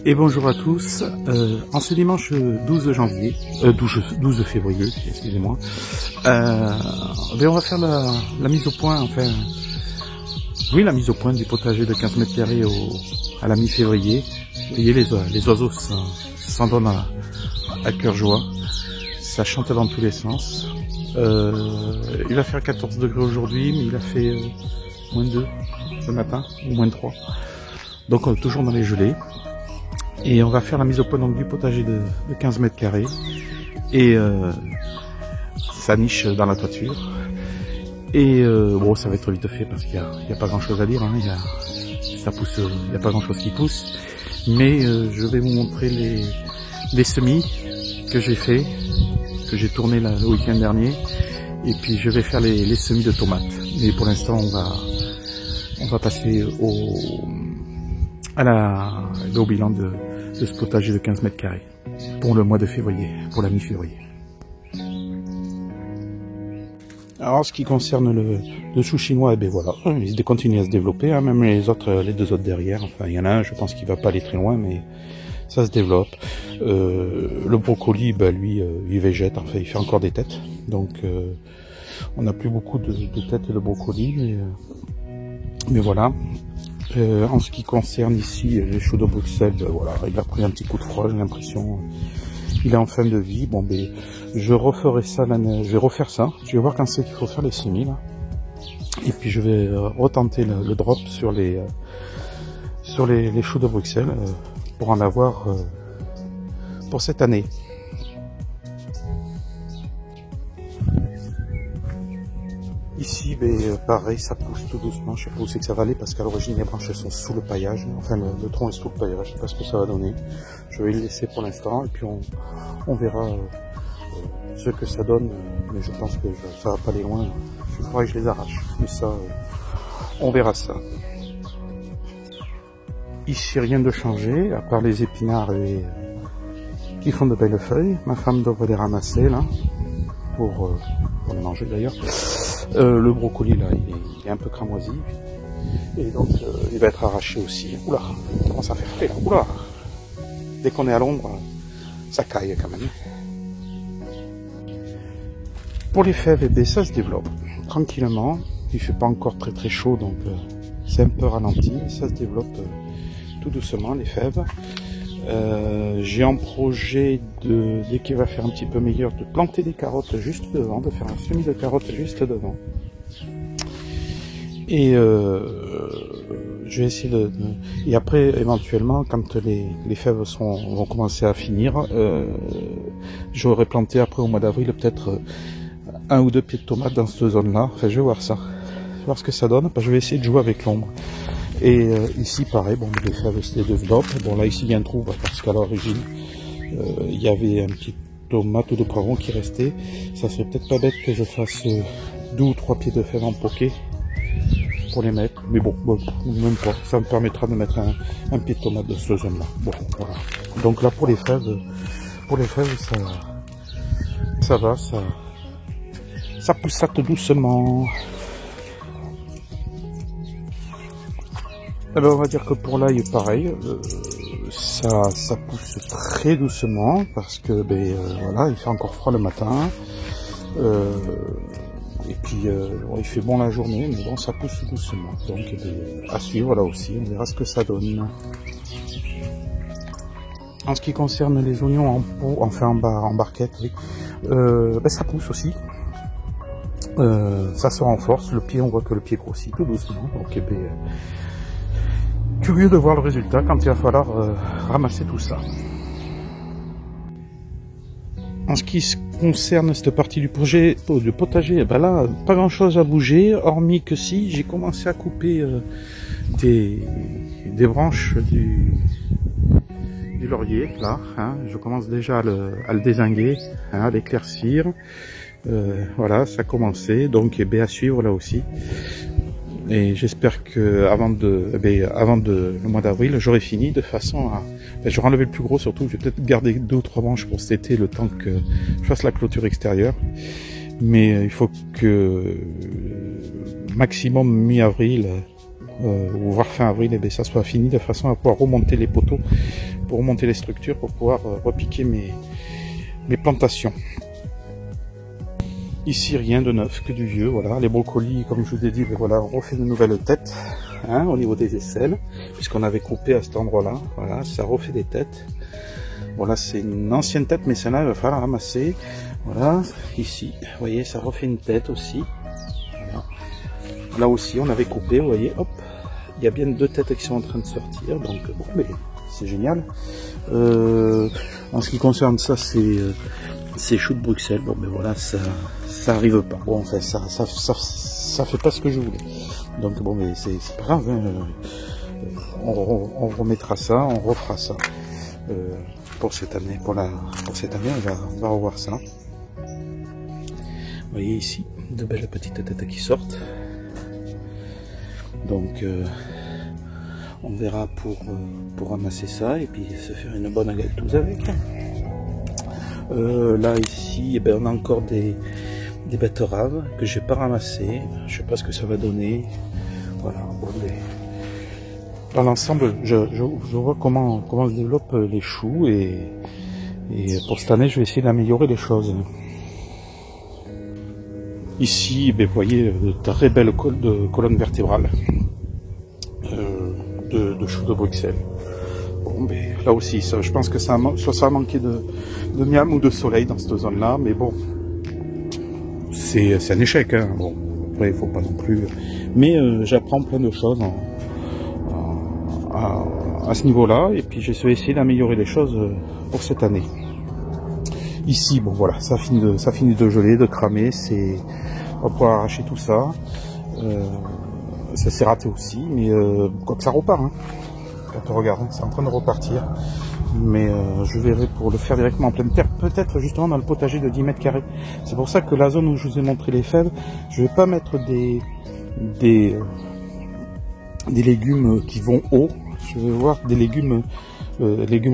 Et bonjour à tous. En ce dimanche 12 février, excusez-moi, on va faire la mise au point, enfin, oui, la mise au point du potager de 15 mètres carrés à la mi-février. Vous voyez, les oiseaux s'en donnent à cœur joie. Ça chante dans tous les sens. Il va faire 14 degrés aujourd'hui, mais il a fait moins 2 ce matin, ou moins 3. Donc toujours dans les gelées. Et on va faire la mise au point donc, du potager de 15 mètres carrés. Et sa niche dans la toiture. Et bon, ça va être vite fait parce qu'il n'y a pas grand chose à dire. Hein. Ça pousse, il n'y a pas grand chose qui pousse. Mais je vais vous montrer les semis que j'ai fait, que j'ai tourné le week-end dernier. Et puis je vais faire les semis de tomates. Mais pour l'instant, on va passer au bilan de ce potager de 15 mètres carrés pour le mois de février, pour la mi-février. Alors, en ce qui concerne le chou chinois, eh bien voilà, il continue à se développer, hein, même les deux autres derrière. Enfin, il y en a un, je pense qu'il va pas aller très loin, mais ça se développe. Le brocoli, ben lui, il végète, enfin, il fait encore des têtes. Donc, on n'a plus beaucoup de têtes de brocoli, mais voilà. En ce qui concerne ici les choux de Bruxelles, ben voilà, il a pris un petit coup de froid, j'ai l'impression. Il est en fin de vie. Bon, ben, je referai ça, je vais refaire ça. Je vais voir quand c'est qu'il faut faire les semis là. Et puis je vais retenter le drop sur les choux de Bruxelles pour en avoir pour cette année. Ici, ben, pareil, ça pousse tout doucement. Je sais pas où c'est que ça va aller parce qu'à l'origine les branches sont sous le paillage. Enfin, le tronc est sous le paillage. Je sais pas ce que ça va donner. Je vais le laisser pour l'instant et puis on verra ce que ça donne. Mais je pense que ça va pas aller loin. Il faudra que je les arrache. Mais ça, on verra ça. Ici, rien de changé à part les épinards qui font de belles feuilles. Ma femme devrait les ramasser là pour les manger d'ailleurs. Le brocoli là, il est un peu cramoisi et donc il va être arraché aussi. Oula, il commence à faire frais là. Oula, dès qu'on est à l'ombre, ça caille quand même. Pour les fèves, eh bien, ça se développe tranquillement. Il fait pas encore très très chaud, donc c'est un peu ralenti. Ça se développe tout doucement les fèves. J'ai en projet dès qu'il va faire un petit peu meilleur, de planter des carottes juste devant, de faire un semis de carottes juste devant. Et je vais essayer et après, éventuellement, quand les fèves vont commencer à finir, j'aurai planté après au mois d'avril peut-être 1 ou 2 pieds de tomates dans cette zone-là. Enfin, je vais voir ça. Je vais voir ce que ça donne, parce que je vais essayer de jouer avec l'ombre. Et ici, pareil, bon, les fèves se développent. Bon, là, ici, il y a un trou, parce qu'à l'origine, il y avait un petit tomate ou de poivron qui restait. Ça serait peut-être pas bête que je fasse 2 ou 3 pieds de fèves en poquet pour les mettre. Mais bon, même pas. Ça me permettra de mettre un pied de tomate de cette zone-là. Bon, voilà. Donc là, pour les fèves, ça va, ça poussate doucement. Eh ben, on va dire que pour l'ail, pareil, ça pousse très doucement parce que voilà, il fait encore froid le matin. Et puis il fait bon la journée, mais bon, ça pousse doucement. Donc à suivre là aussi, on verra ce que ça donne. En ce qui concerne les oignons en pot, enfin en barquette, oui, ça pousse aussi. Ça se renforce, le pied, on voit que le pied grossit tout doucement. Donc curieux de voir le résultat quand il va falloir ramasser tout ça. En ce qui concerne cette partie du potager, ben là, pas grand chose à bouger, hormis que si j'ai commencé à couper des branches du laurier, là, hein, je commence déjà à le dézinguer, hein, à l'éclaircir. Voilà, ça a commencé, donc à suivre là aussi. Et j'espère que avant le mois d'avril, j'aurai fini de façon à... j'aurai enlevé le plus gros surtout, je vais peut-être garder 2 ou 3 branches pour cet été, le temps que je fasse la clôture extérieure. Mais il faut que maximum mi-avril, voire fin avril, ça soit fini de façon à pouvoir remonter les poteaux pour remonter les structures, pour pouvoir repiquer mes plantations. Ici, rien de neuf, que du vieux, voilà. Les brocolis, comme je vous ai dit, ben voilà, on refait de nouvelles têtes, hein, au niveau des aisselles, puisqu'on avait coupé à cet endroit-là, voilà, ça refait des têtes. Voilà, c'est une ancienne tête, mais celle-là, il va falloir ramasser. Voilà, ici, vous voyez, ça refait une tête aussi. Voilà. Là aussi, on avait coupé, vous voyez, hop, il y a bien 2 têtes qui sont en train de sortir, donc bon, mais c'est génial. En ce qui concerne ça, c'est choux de Bruxelles. Bon, ben voilà, ça arrive pas. Bon, enfin, ça fait pas ce que je voulais. Donc bon, mais c'est pas grave. Hein. On remettra ça, on refera ça pour cette année. Pour cette année, on va revoir ça. Vous voyez ici, de belles petites têtes qui sortent. Donc on verra pour ramasser ça et puis se faire une bonne galetouse avec. Là ici, eh ben, on a encore des betteraves que j'ai pas ramassées. Je sais pas ce que ça va donner. Voilà. Bon, mais dans l'ensemble, je vois comment se développent les choux et pour cette année, je vais essayer d'améliorer les choses. Ici, ben, vous voyez de très belles colonnes vertébrales de choux de Bruxelles. Bon, mais là aussi, ça, je pense que ça a manqué de miam ou de soleil dans cette zone-là, mais bon, c'est un échec. Hein. Bon, après, il faut pas non plus. Mais j'apprends plein de choses à ce niveau-là, et puis je vais essayer d'améliorer les choses pour cette année. Ici, bon voilà, ça finit de geler, de cramer. On va pouvoir arracher tout ça. Ça s'est raté aussi, mais quoi que ça repart. Hein. Quand on regarde, c'est en train de repartir. Mais je verrai pour le faire directement en pleine terre, peut-être justement dans le potager de 10 mètres carrés. C'est pour ça que la zone où je vous ai montré les fèves, je vais pas mettre des légumes qui vont haut. Je vais voir des légumes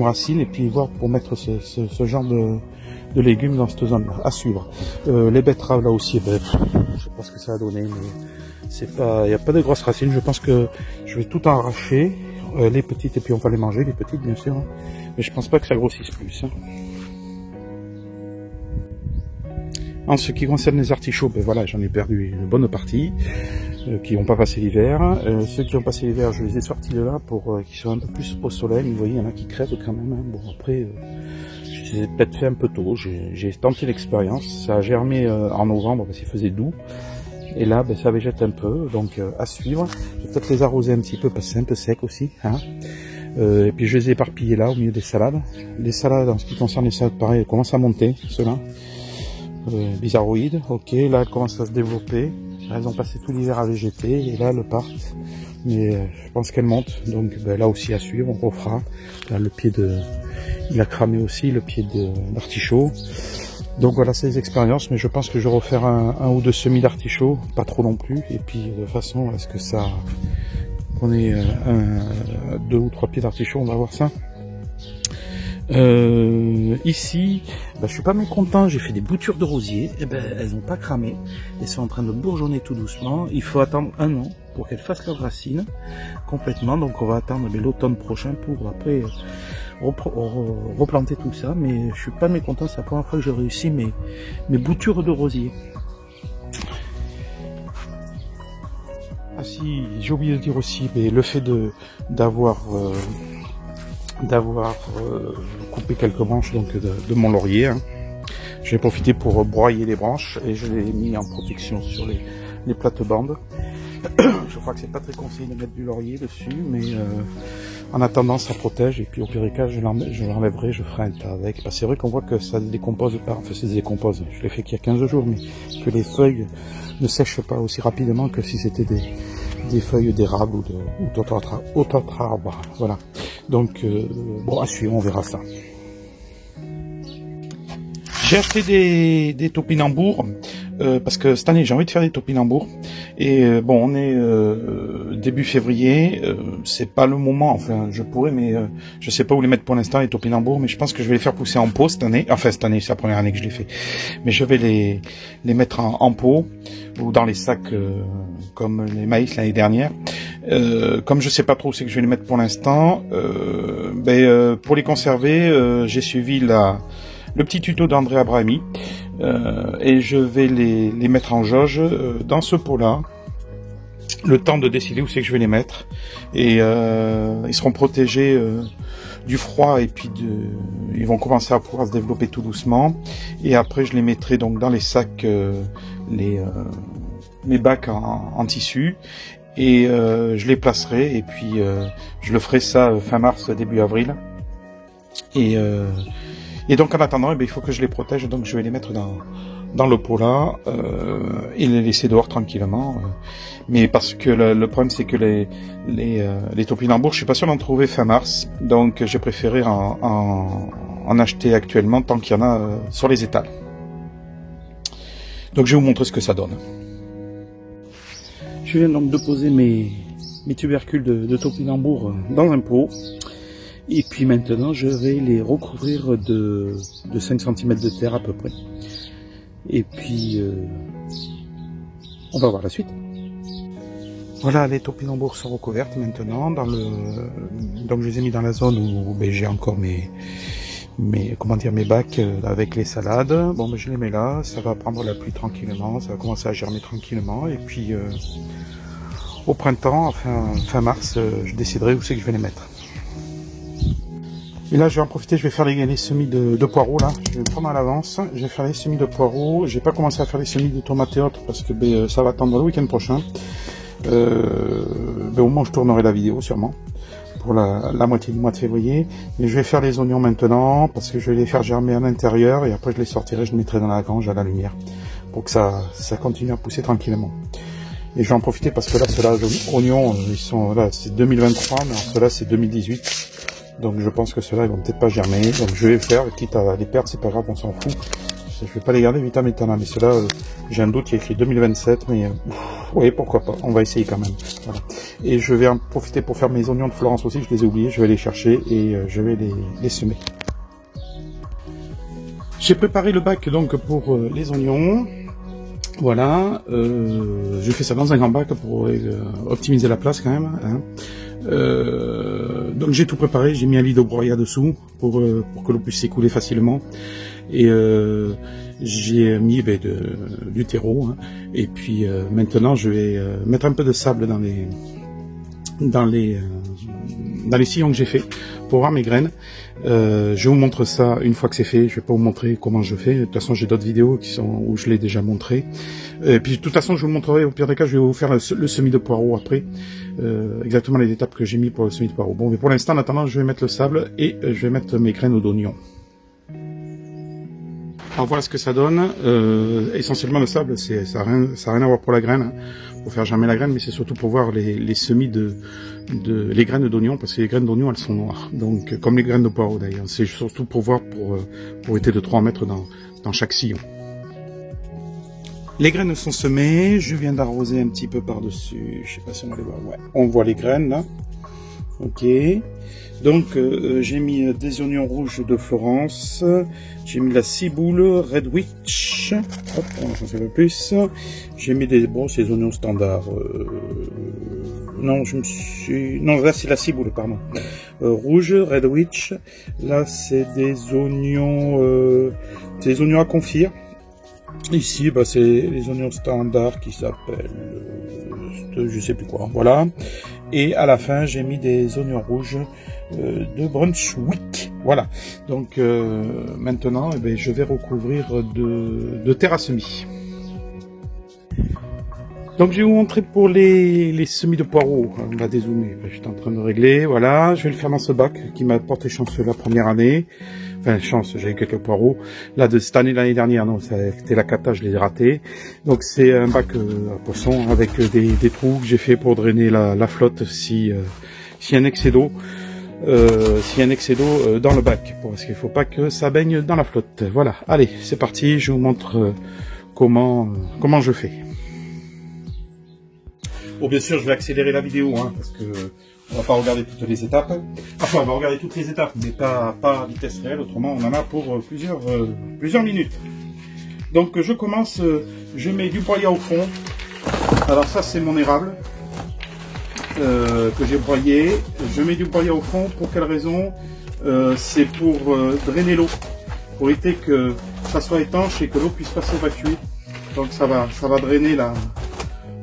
racines et puis voir pour mettre ce genre de légumes dans cette zone-là, à suivre. Les betteraves là aussi, ben, je sais pas ce que ça a donné, mais c'est pas, il n'y a pas de grosses racines. Je pense que je vais tout arracher, les petites, et puis on va les manger, les petites bien sûr, hein. Mais je pense pas que ça grossisse plus. Hein. En ce qui concerne les artichauts, ben voilà, j'en ai perdu une bonne partie, qui n'ont pas passé l'hiver. Ceux qui ont passé l'hiver, je les ai sortis de là pour qu'ils soient un peu plus au soleil. Vous voyez, il y en a qui crèvent quand même. Hein. Bon, après, j'ai peut-être fait un peu tôt. J'ai tenté l'expérience. Ça a germé en novembre parce qu'il faisait doux. Et là, ben, ça végète un peu. Donc, à suivre. Je vais peut-être les arroser un petit peu parce que c'est un peu sec aussi. Hein. Et puis, je les ai éparpillés là, au milieu des salades. Les salades, en ce qui concerne les salades, pareil, elles commencent à monter, ceux-là. Bizarroïdes, ok, là elles commencent à se développer. Elles ont passé tout l'hiver à végéter et là elles partent. Mais je pense qu'elles montent, donc ben, là aussi à suivre, on refera. Là le pied il a cramé aussi, le pied d'artichaut. Donc voilà, c'est des expériences, mais je pense que je vais refaire un ou deux semis d'artichaut, pas trop non plus. Et puis de façon à ce que ça, qu'on ait 2 ou 3 pieds d'artichaut, on va voir ça. Ici, bah, je suis pas mécontent, j'ai fait des boutures de rosier, et ben elles n'ont pas cramé, elles sont en train de bourgeonner tout doucement. Il faut attendre 1 an pour qu'elles fassent leurs racines complètement, donc on va attendre l'automne prochain pour après replanter tout ça. Mais je suis pas mécontent, c'est la première fois que j'ai réussi mes boutures de rosier. Ah si, j'ai oublié de dire aussi, mais le fait d'avoir coupé quelques branches donc de mon laurier, hein. J'ai profité pour broyer les branches et je l'ai mis en protection sur les plates-bandes. Je crois que c'est pas très conseillé de mettre du laurier dessus, mais en attendant ça protège, et puis au pire des cas je l'enlèverai, je ferai un tas avec. C'est vrai qu'on voit que ça ne décompose pas, enfin ça se décompose, je l'ai fait qu'il y a 15 jours, mais que les feuilles ne sèchent pas aussi rapidement que si c'était des feuilles d'érable ou d'autres arbres. Voilà. Donc bon, à suivre, on verra ça. J'ai acheté des topinambours parce que cette année j'ai envie de faire des topinambours. Et bon, on est début février, c'est pas le moment, enfin je pourrais, mais je sais pas où les mettre pour l'instant, les topinambours, mais je pense que je vais les faire pousser en pot cette année. Enfin cette année, c'est la première année que je les fais, mais je vais les mettre en pot ou dans les sacs comme les maïs l'année dernière. Comme je sais pas trop où c'est que je vais les mettre pour l'instant, pour les conserver, j'ai suivi le petit tuto d'André Abrahami et je vais les mettre en jauge dans ce pot-là. Le temps de décider où c'est que je vais les mettre et ils seront protégés du froid et puis ils vont commencer à pouvoir se développer tout doucement et après je les mettrai donc dans les sacs, mes bacs en tissu et je les placerai et puis je le ferai ça fin mars début avril et donc en attendant il faut que je les protège, donc je vais les mettre dans le pot là et les laisser dehors tranquillement. Mais parce que le problème c'est que les topinambours, je suis pas sûr d'en trouver fin mars, donc j'ai préféré en acheter actuellement tant qu'il y en a sur les étals. Donc je vais vous montrer ce que ça donne. Je viens donc de poser mes tubercules de topinambour dans un pot. Et puis maintenant je vais les recouvrir de 5 cm de terre à peu près. Et puis on va voir la suite. Voilà, les topinambours sont recouvertes maintenant donc je les ai mis dans la zone où j'ai encore mes bacs avec les salades. Bon, je les mets là, ça va prendre la pluie tranquillement, ça va commencer à germer tranquillement et puis au printemps, fin mars, je déciderai où c'est que je vais les mettre. Et là, je vais en profiter, je vais faire les semis de poireaux là. Je vais me prendre à l'avance. Je vais faire les semis de poireaux. J'ai pas commencé à faire les semis de tomates et autres parce que ça va attendre le week-end prochain. Au moment où je tournerai la vidéo sûrement pour la moitié du mois de février. Mais je vais faire les oignons maintenant parce que je vais les faire germer à l'intérieur et après je les sortirai, je les mettrai dans la grange à la lumière pour que ça continue à pousser tranquillement. Et je vais en profiter parce que là, ceux-là, oignons, ils sont là, c'est 2023, mais ceux-là c'est 2018. Donc je pense que ceux-là ils vont peut-être pas germer, donc je vais faire, quitte à les perdre, c'est pas grave, on s'en fout. Je vais pas les garder vitam aeternam, mais ceux-là, j'ai un doute, il y a écrit 2027, mais oui, pourquoi pas, on va essayer quand même. Voilà. Et je vais en profiter pour faire mes oignons de Florence aussi, je les ai oubliés, je vais les chercher et je vais les semer. J'ai préparé le bac donc pour les oignons. Voilà, je fais ça dans un grand bac pour optimiser la place quand même. Hein. Donc j'ai tout préparé, j'ai mis un lit de broyat dessous pour que l'eau puisse s'écouler facilement et j'ai mis du terreau hein. Et puis maintenant je vais mettre un peu de sable dans les sillons que j'ai fait pour voir mes graines. Je vous montre ça une fois que c'est fait. Je vais pas vous montrer comment je fais. De toute façon, j'ai d'autres vidéos où je l'ai déjà montré. Et puis de toute façon, je vous montrerai. Au pire des cas, je vais vous faire le semis de poireaux après. Exactement les étapes que j'ai mis pour le semis de poireaux. Bon, mais pour l'instant, en attendant, je vais mettre le sable et je vais mettre mes graines d'oignons. Alors voilà ce que ça donne. Essentiellement, le sable, ça a rien à voir pour la graine, hein, pour faire germer la graine, mais c'est surtout pour voir les semis les graines d'oignon, parce que les graines d'oignon elles sont noires, donc comme les graines de poireaux d'ailleurs. C'est surtout pour voir pour éviter de trop en mettre dans chaque sillon. Les graines sont semées, je viens d'arroser un petit peu par dessus, je sais pas si on va les voir, ouais, on voit les graines là, ok. Donc j'ai mis des oignons rouges de Florence, j'ai mis la ciboule Red Witch, hop, on va changer un peu plus, j'ai mis ces oignons standards, non là c'est la ciboule pardon, rouge Red Witch, là c'est des oignons à confire, ici c'est les oignons standards qui s'appellent, je sais plus quoi, voilà, et à la fin j'ai mis des oignons rouges de Brunswick. Voilà. Donc maintenant, je vais recouvrir de terre à semis. Donc je vais vous montrer pour les semis de poireaux. On va dézoomer. J'étais en train de régler. Voilà. Je vais le faire dans ce bac qui m'a porté chance la première année. Enfin, chance, j'avais quelques poireaux. Là, de cette année, l'année dernière, non, c'était la cata, je l'ai raté. Donc c'est un bac à poissons avec des trous que j'ai fait pour drainer la flotte s'il y a un excès d'eau. Dans le bac, parce qu'il faut pas que ça baigne dans la flotte. Voilà, allez, c'est parti, je vous montre comment je fais. Bon, bien sûr, je vais accélérer la vidéo, hein, parce que on va pas regarder toutes les étapes. Enfin, on va regarder toutes les étapes, mais pas à vitesse réelle, autrement on en a pour plusieurs minutes. Donc je commence, je mets du broyat au fond. Alors ça c'est mon érable. que j'ai broyé. Je mets du broyat au fond. Pour quelle raison? C'est pour drainer l'eau, pour éviter que ça soit étanche et que l'eau puisse pas s'évacuer. Donc ça va drainer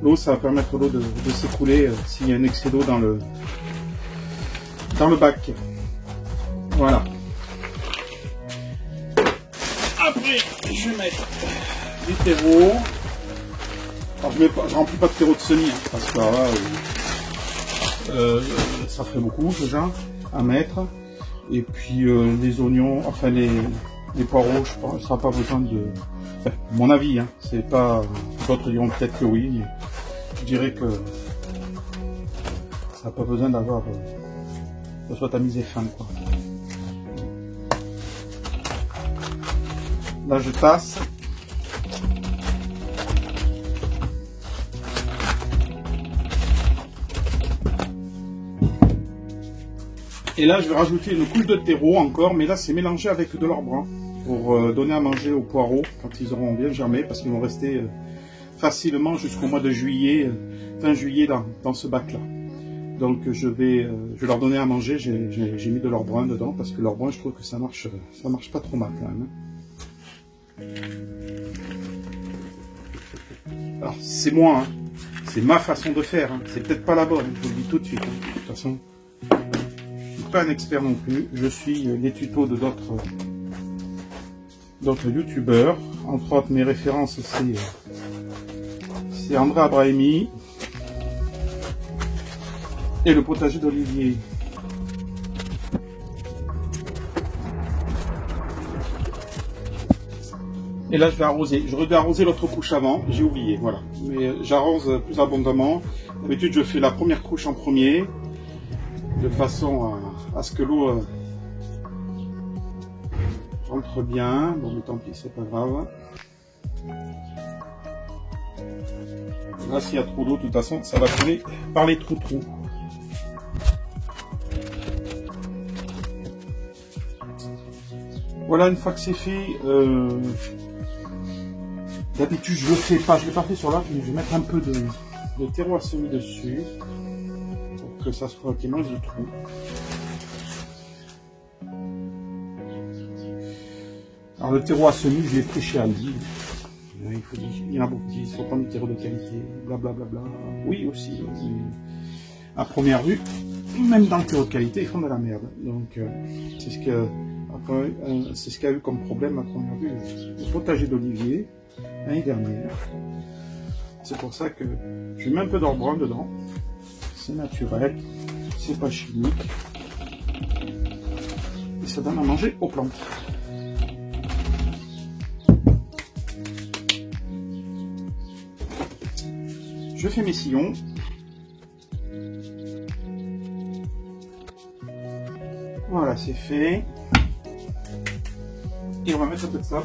l'eau, ça va permettre à l'eau de s'écouler s'il y a un excès d'eau dans le bac. Voilà. Après, je vais mettre du terreau. Alors je remplis pas de terreau de semis, hein, parce que là, ça ferait beaucoup déjà à mettre. Et puis les oignons, enfin les poireaux, je pense, ça n'a pas besoin de... Enfin, mon avis, hein, c'est pas... D'autres diront peut-être que oui, mais je dirais que ça n'a pas besoin d'avoir... de soit tamisé fin, quoi. Là, je tasse. Et là, je vais rajouter une couche de terreau encore, mais là, c'est mélangé avec de l'orge brun pour donner à manger aux poireaux quand ils auront bien germé, parce qu'ils vont rester facilement jusqu'au mois de juillet, fin juillet dans ce bac-là. Donc, je vais leur donner à manger. J'ai mis de l'orge brun dedans, parce que l'orge brun, je trouve que ça marche pas trop mal quand même. Alors, c'est moi, hein. C'est ma façon de faire. Hein. C'est peut-être pas la bonne, je vous le dis tout de suite. Hein. De toute façon. Pas un expert non plus, je suis les tutos de d'autres youtubeurs, entre autres mes références c'est André Abrahimi et le potager d'Olivier. Et là je vais arroser, j'aurais dû arroser l'autre couche avant, j'ai oublié, voilà, mais j'arrose plus abondamment. D'habitude je fais la première couche en premier, de façon à ce que l'eau rentre bien. Bon, mais tant pis, c'est pas grave. Là, s'il y a trop d'eau, de toute façon, ça va couler par les trous. Voilà, une fois que c'est fait, d'habitude, je le fais pas, je l'ai pas fait sur l'arbre, mais je vais mettre un peu de terreau à semis dessus. Que ça soit qui mange du trou. Alors le terreau à semis, je l'ai pris chez Aldi. Il y en a beaucoup qui disent faut prendre du terreau de qualité, blablabla. Oui aussi. À première vue, même dans le terreau de qualité, ils font de la merde. Donc c'est ce qu'il y a eu comme problème à première vue. Le potager d'Olivier l'année dernière. C'est pour ça que je mets un peu d'orge brun dedans. C'est naturel, c'est pas chimique, et ça donne à manger aux plantes. Je fais mes sillons. Voilà, c'est fait. Et on va mettre un peu de sable.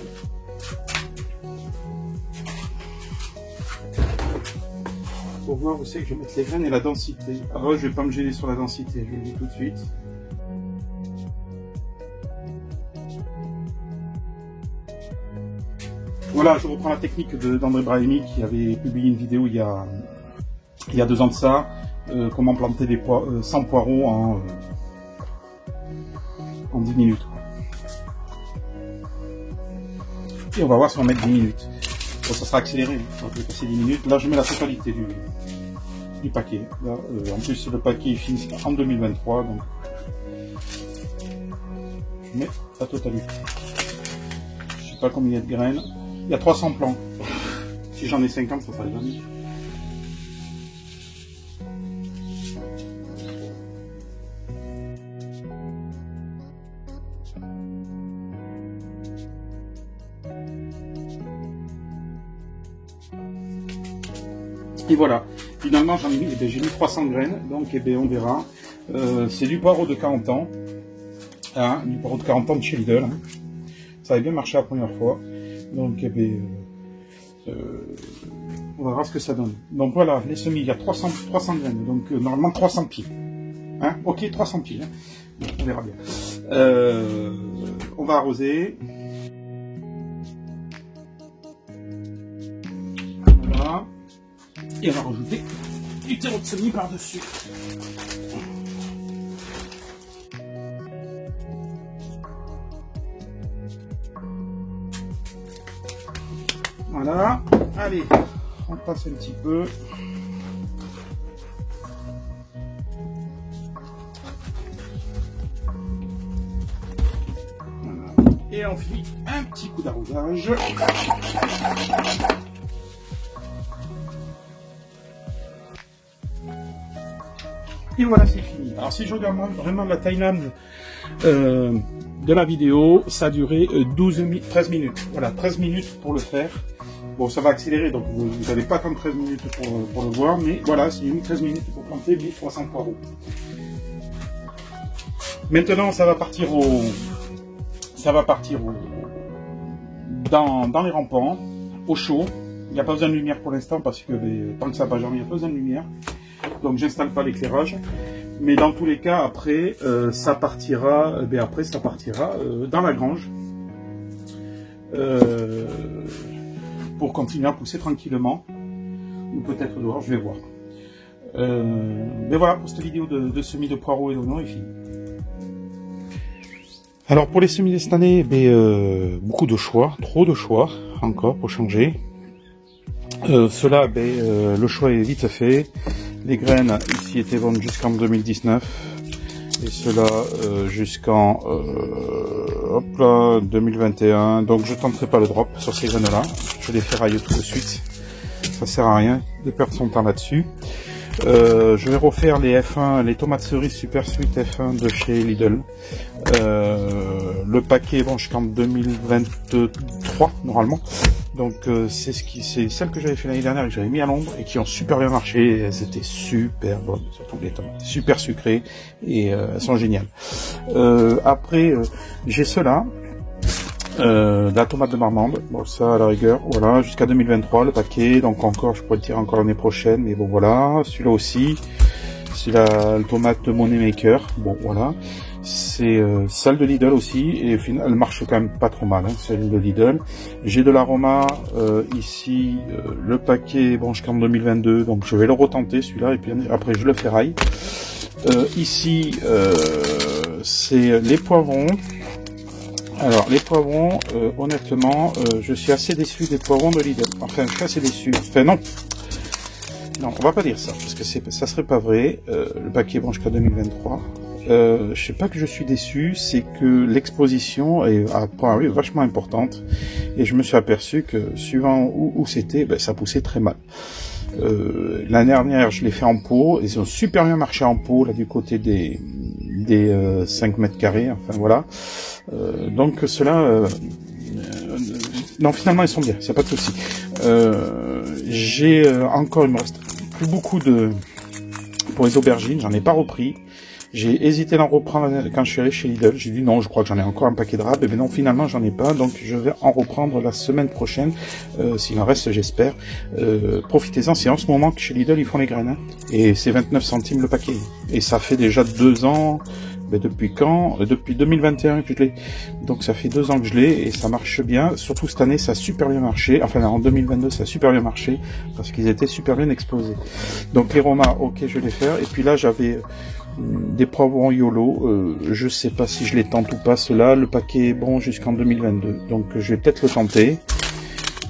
Pour voir où c'est que je vais mettre les graines et la densité. Alors je vais pas me gêner sur la densité, je vous le dis tout de suite. Voilà, je reprends la technique d'André Brahimi qui avait publié une vidéo il y a 2 ans de ça, comment planter 100 poireaux en 10 minutes. Et on va voir si on met 10 minutes. Bon, ça sera accéléré, ça va passer 10 minutes. Là, je mets la totalité du paquet. Là, en plus, le paquet est fini en 2023, donc je mets la totalité. Je sais pas combien il y a de graines. Il y a 300 plants. Si j'en ai 50, ça sera déjà mieux. Et voilà, finalement j'en ai mis, j'ai mis 300 graines, donc on verra. C'est du poireau de 40 ans, hein, du poireau de 40 ans de chez Lidl. Hein. Ça avait bien marché la première fois, donc on verra ce que ça donne. Donc voilà, les semis, il y a 300 graines, donc normalement 300 pieds. Hein, ok, 300 pieds, hein. Bon, on verra bien. On va arroser. Voilà. Et on va rajouter du terreau de semis par-dessus. Voilà, allez, on passe un petit peu. Voilà. Et on fait un petit coup d'arrosage. Et voilà, c'est fini. Alors si je regarde vraiment la timeline de la vidéo, ça a duré 13 minutes. Voilà, 13 minutes pour le faire. Bon, ça va accélérer, donc vous n'allez pas attendre 13 minutes pour le voir, mais voilà, c'est une 13 minutes pour planter 1300 poireaux. Maintenant, ça va partir dans les rampants, au chaud. Il n'y a pas besoin de lumière pour l'instant parce que tant que ça n'a pas germé, il n'y a pas besoin de lumière. Donc j'installe pas l'éclairage. Mais dans tous les cas, après, ça partira dans la grange. Pour continuer à pousser tranquillement, ou peut-être dehors, je vais voir. Mais voilà pour cette vidéo de semis de poireaux et d'oignons est finie. Alors pour les semis de cette année, beaucoup de choix, trop de choix encore pour changer. Cela, le choix est vite fait. Les graines ici étaient vendues jusqu'en 2019 et cela jusqu'en 2021. Donc je tenterai pas le drop sur ces graines là. Je les ferraille tout de suite. Ça sert à rien de perdre son temps là-dessus. Je vais refaire les F1, les tomates cerises Super Sweet F1 de chez Lidl. Le paquet bon jusqu'en 2023 normalement. Donc c'est celles que j'avais fait l'année dernière et que j'avais mis à l'ombre et qui ont super bien marché. Elles étaient super bonnes, surtout les tomates, super sucrées et elles sont géniales. Après j'ai cela. La tomate de Marmande, bon ça à la rigueur, voilà, jusqu'à 2023 le paquet, donc encore, je pourrais le tirer encore l'année prochaine, mais bon voilà, celui-là aussi, c'est la tomate de Moneymaker, bon voilà, c'est celle de Lidl aussi, et au final, elle marche quand même pas trop mal, hein, celle de Lidl. J'ai de l'aroma, ici, le paquet, bon jusqu'en 2022, donc je vais le retenter celui-là, et puis après je le ferraille. Ici, c'est les poivrons. Alors, les poivrons, honnêtement, je suis assez déçu des poivrons de Lidl. Enfin, je suis assez déçu. Enfin, non. Non, on va pas dire ça, parce que ça serait pas vrai. Le paquet bon jusqu'à 2023. Je sais pas que je suis déçu, c'est que l'exposition est à point vachement importante. Et je me suis aperçu que, suivant où c'était, ça poussait très mal. L'année dernière, je l'ai fait en pot. Ils ont super bien marché en pot, là, du côté des 5 mètres carrés. Enfin, voilà. Donc cela non, finalement ils sont bien, c'est pas de souci. J'ai encore, il me reste plus beaucoup pour les aubergines, j'en ai pas repris. J'ai hésité d'en reprendre quand je suis allé chez Lidl. J'ai dit non, je crois que j'en ai encore un paquet de râpes. Et bien non, finalement j'en ai pas, donc je vais en reprendre la semaine prochaine, s'il en reste, j'espère. Profitez-en, c'est en ce moment que chez Lidl ils font les graines, hein, et c'est 29 centimes le paquet. Et ça fait déjà 2 ans. Depuis quand? Depuis 2021 que je l'ai. Donc ça fait 2 ans que je l'ai et ça marche bien. Surtout cette année, ça a super bien marché. Enfin, en 2022, ça a super bien marché parce qu'ils étaient super bien exposés. Donc les Roma, ok, je vais les faire. Et puis là, j'avais des poivrons YOLO. Je sais pas si je les tente ou pas. Ceux-là, le paquet est bon jusqu'en 2022. Donc je vais peut-être le tenter.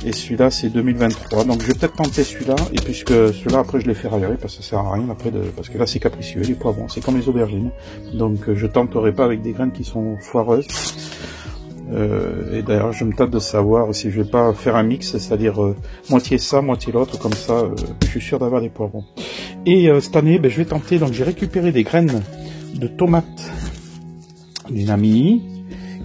Et celui-là, c'est 2023. Donc, je vais peut-être tenter celui-là. Et puisque celui-là, après, je les fais raillerie parce que ça sert à rien après parce que là, c'est capricieux. Les poivrons, c'est comme les aubergines. Donc, je tenterai pas avec des graines qui sont foireuses. Et d'ailleurs, je me tâte de savoir si je vais pas faire un mix, c'est-à-dire moitié ça, moitié l'autre. Comme ça, je suis sûr d'avoir des poivrons. Et cette année, je vais tenter. Donc, j'ai récupéré des graines de tomates d'une amie.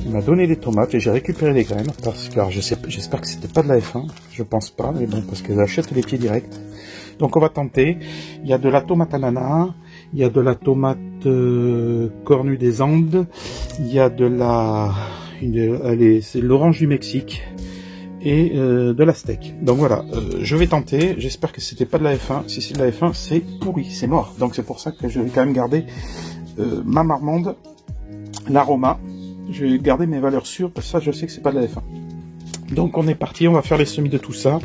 Il m'a donné des tomates et j'ai récupéré les graines parce que j'espère que c'était pas de la F1, je pense pas, mais bon, parce qu'elles achètent les pieds directs. Donc on va tenter. Il y a de la tomate ananas, il y a de la tomate cornue des Andes, il y a c'est l'orange du Mexique et de la steak. Donc voilà, je vais tenter. J'espère que c'était pas de la F1. Si c'est de la F1, c'est pourri, c'est mort. Donc c'est pour ça que je vais quand même garder ma marmande, l'aroma. Je vais garder mes valeurs sûres, parce que ça, je sais que c'est pas de la F1. Donc, on est parti, on va faire les semis de tout ça.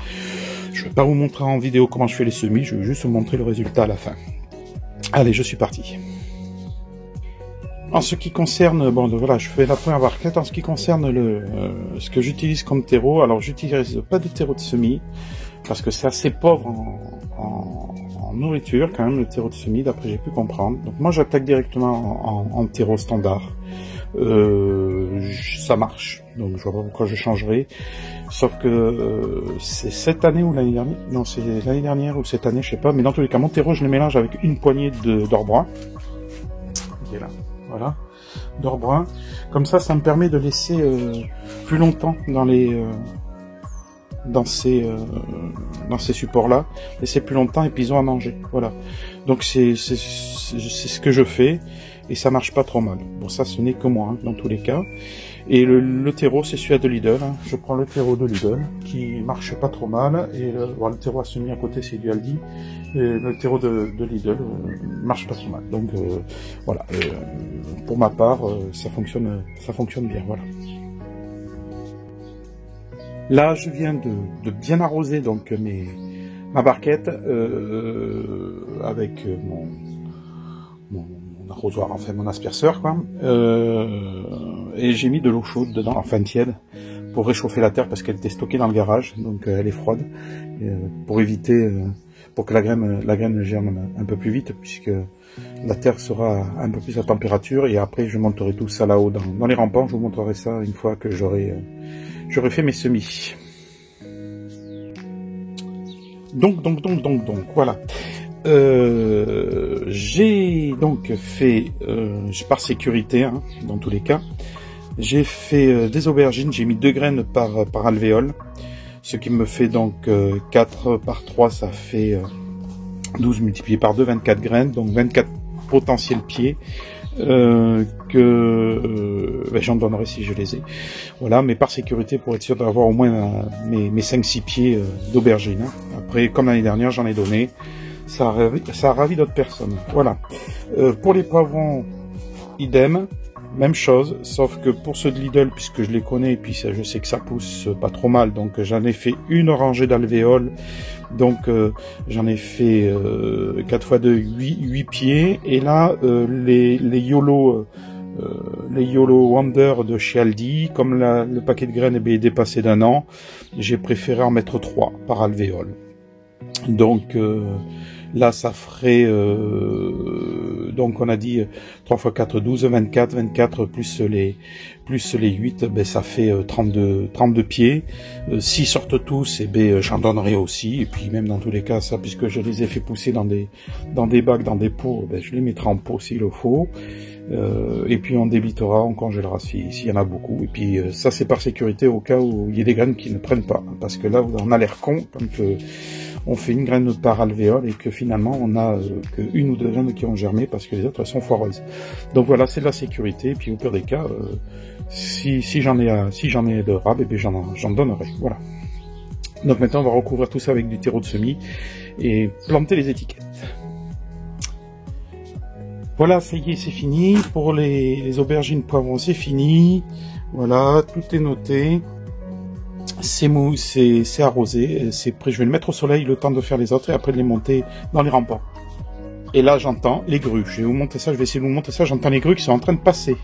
Je vais pas vous montrer en vidéo comment je fais les semis, je vais juste vous montrer le résultat à la fin. Allez, je suis parti. En ce qui concerne, bon voilà, je fais la première barquette. En ce qui concerne ce que j'utilise comme terreau, alors j'utilise pas de terreau de semis, parce que c'est assez pauvre en nourriture quand même, le terreau de semis, d'après j'ai pu comprendre. Donc moi j'attaque directement en terreau standard. Ça marche, donc je vois pas pourquoi je changerai. Sauf que c'est cette année ou l'année dernière, non c'est l'année dernière ou cette année, je sais pas, mais dans tous les cas mon terreau je le mélange avec une poignée d'or brun. Il est là. Voilà, d'or brun. Comme ça me permet de laisser plus longtemps dans ces supports-là, laisser plus longtemps et puis ils ont à manger. Voilà. Donc c'est ce que je fais et ça marche pas trop mal. Bon, ça ce n'est que moi hein, dans tous les cas. Et le terreau c'est celui de Lidl. Hein. Je prends le terreau de Lidl qui marche pas trop mal et le terreau à semis à côté c'est du Aldi. Et le terreau de Lidl marche pas trop mal. Donc voilà. Pour ma part, ça fonctionne bien. Voilà. Là, je viens de bien arroser donc ma barquette avec mon arrosoir, enfin mon asperceur quoi. Et j'ai mis de l'eau chaude dedans, enfin tiède, pour réchauffer la terre parce qu'elle était stockée dans le garage, donc elle est froide, pour éviter, pour que la graine germe un peu plus vite, puisque la terre sera un peu plus à température, et après je monterai tout ça là-haut dans les rampants. Je vous montrerai ça une fois que j'aurai fait mes semis. Donc, voilà. J'ai donc fait, par sécurité, hein, dans tous les cas, j'ai fait des aubergines, j'ai mis 2 graines par alvéole, ce qui me fait donc 4 par 3, ça fait 12 multiplié par 2, 24 graines, donc 24 potentiels pieds, j'en donnerai si je les ai. Voilà, mais par sécurité pour être sûr d'avoir au moins mes 5-6 pieds d'aubergine. Hein. Après, comme l'année dernière, j'en ai donné. Ça a ravi d'autres personnes. Voilà. Pour les poivrons, idem. Même chose, sauf que pour ceux de Lidl, puisque je les connais, et puis je sais que ça pousse pas trop mal, donc j'en ai fait une rangée d'alvéoles, donc j'en ai fait 4 fois 2, 8 pieds, et là, les YOLO Wonder de chez Aldi, comme le paquet de graines est dépassé d'1 an, j'ai préféré en mettre 3 par alvéole. Donc là ça ferait donc on a dit 3 x 4 12 24 plus les 8, ben ça fait 32 pieds. S'ils sortent tous, et ben j'en donnerai aussi, et puis même dans tous les cas ça, puisque je les ai fait pousser dans des bacs, dans des pots, ben je les mettrai en pot s'il le faut. Et puis on débitera, on congélera s'il y en a beaucoup, et puis ça c'est par sécurité au cas où il y a des graines qui ne prennent pas, parce que là on a l'air con quand on fait une graine par alvéole et que finalement on a que 1 ou 2 graines qui ont germé parce que les autres elles sont foireuses. Donc voilà, c'est de la sécurité, et puis au pire des cas, si j'en ai de rab, et bien j'en donnerai. Voilà. Donc maintenant on va recouvrir tout ça avec du terreau de semis et planter les étiquettes. Voilà, ça y est, c'est fini. Pour les aubergines poivrons, c'est fini. Voilà, tout est noté. C'est mou, c'est arrosé, c'est prêt. Je vais le mettre au soleil le temps de faire les autres et après de les monter dans les rampants. Et là, j'entends les grues. Je vais vous montrer ça, je vais essayer de vous montrer ça. J'entends les grues qui sont en train de passer.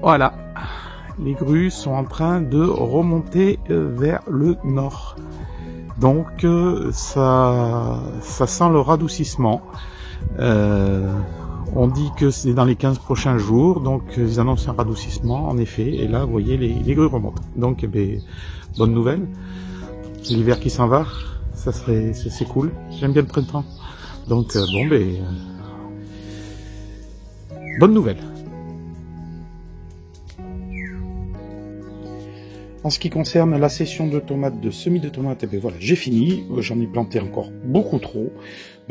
Voilà. Les grues sont en train de remonter vers le nord. Donc, ça sent le radoucissement. On dit que c'est dans les 15 prochains jours, donc ils annoncent un radoucissement, en effet, et là, vous voyez, les grues remontent. Donc, bonne nouvelle. L'hiver qui s'en va, c'est cool. J'aime bien le printemps. Donc, bonne nouvelle. En ce qui concerne la session de tomates, de semis de tomates, voilà, j'ai fini. J'en ai planté encore beaucoup trop.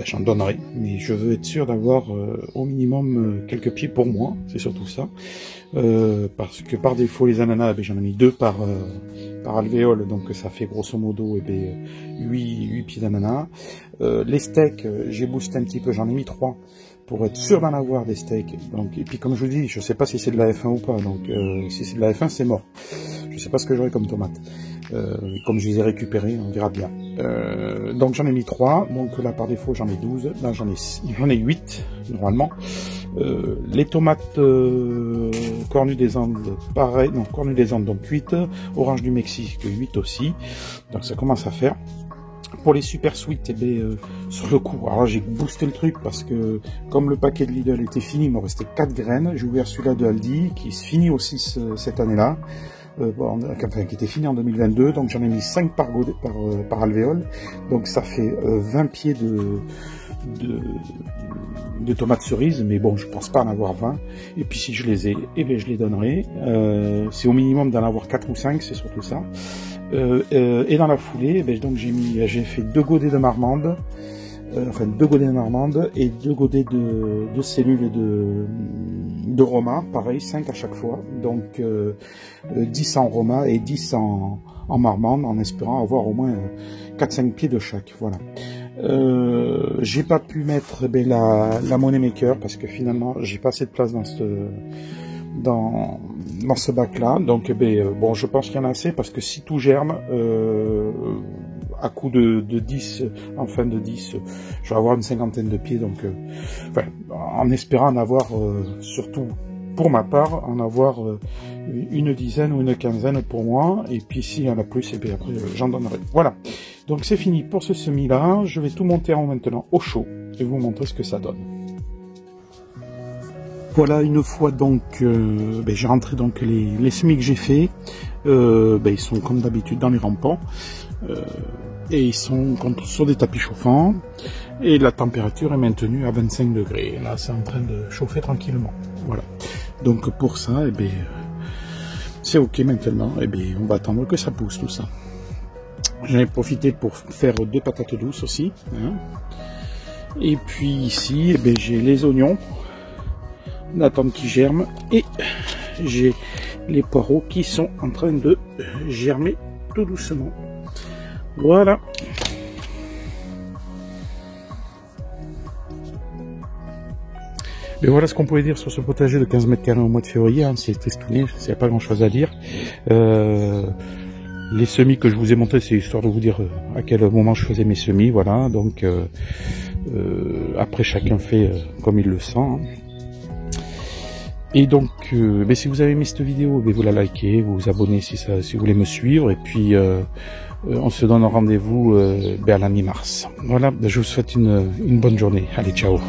J'en donnerai, mais je veux être sûr d'avoir au minimum quelques pieds pour moi, c'est surtout ça. Parce que par défaut, les ananas, j'en ai mis 2 par alvéole, donc ça fait grosso modo 8 pieds d'ananas. Les steaks, j'ai boosté un petit peu, j'en ai mis 3. pour être sûr d'en avoir des steaks. Donc, et puis comme je vous dis, je sais pas si c'est de la F1 ou pas, donc si c'est de la F1 c'est mort. Je sais pas ce que j'aurai comme tomate. Comme je les ai récupérés, on verra bien. Donc j'en ai mis 3, donc là par défaut j'en ai 12, là j'en ai 8 normalement. Les tomates cornues des Andes, pareil, non cornues des Andes donc 8, orange du Mexique 8 aussi, donc ça commence à faire. Pour les super sweet, eh bien, sur le coup, alors j'ai boosté le truc parce que comme le paquet de Lidl était fini, il me restait 4 graines, j'ai ouvert celui-là de Aldi qui se finit aussi cette année-là. Enfin, qui était fini en 2022, donc j'en ai mis 5 par alvéole, donc ça fait 20 pieds de tomates cerises, mais bon, je pense pas en avoir 20, et puis si je les ai, eh bien, je les donnerai, c'est au minimum d'en avoir 4 ou 5, c'est surtout ça, et dans la foulée, eh bien, donc j'ai fait 2 godets de marmande, enfin 2 godets de marmande et 2 godets de cellules de Roma, pareil 5 à chaque fois, donc 10 en Roma et 10 en marmande, en espérant avoir au moins 4-5 pieds de chaque, voilà. J'ai pas pu mettre la money maker parce que finalement j'ai pas assez de place dans ce bac là, donc bon, je pense qu'il y en a assez parce que si tout germe, à coup de 10, en fin de 10, je vais avoir une cinquantaine de pieds, donc enfin, en espérant en avoir, surtout pour ma part, en avoir une dizaine ou une quinzaine pour moi, et puis s'il y en a plus, et puis après j'en donnerai. Voilà, donc c'est fini pour ce semis là, je vais tout monter maintenant au chaud, et vous montrer ce que ça donne. Voilà, une fois donc, j'ai rentré donc les semis que j'ai fait, ils sont comme d'habitude dans les rampants, et ils sont sur des tapis chauffants, et la température est maintenue à 25 degrés. Là, c'est en train de chauffer tranquillement. Voilà. Donc pour ça, c'est ok maintenant. On va attendre que ça pousse tout ça. J'en ai profité pour faire 2 patates douces aussi. Hein. Et puis ici, j'ai les oignons. On attend qu'ils germent, et j'ai les poireaux qui sont en train de germer tout doucement. Voilà. Mais voilà ce qu'on pouvait dire sur ce potager de 15 mètres carrés au mois de février, hein, c'est tristouné, il n'y a pas grand chose à dire. Les semis que je vous ai montrés, c'est histoire de vous dire à quel moment je faisais mes semis, voilà, donc après chacun fait comme il le sent. Hein. Et donc, si vous avez aimé cette vidéo, vous la likez, vous vous abonnez si vous voulez me suivre, et puis on se donne rendez-vous à la mi-mars. Voilà, je vous souhaite une bonne journée. Allez, ciao.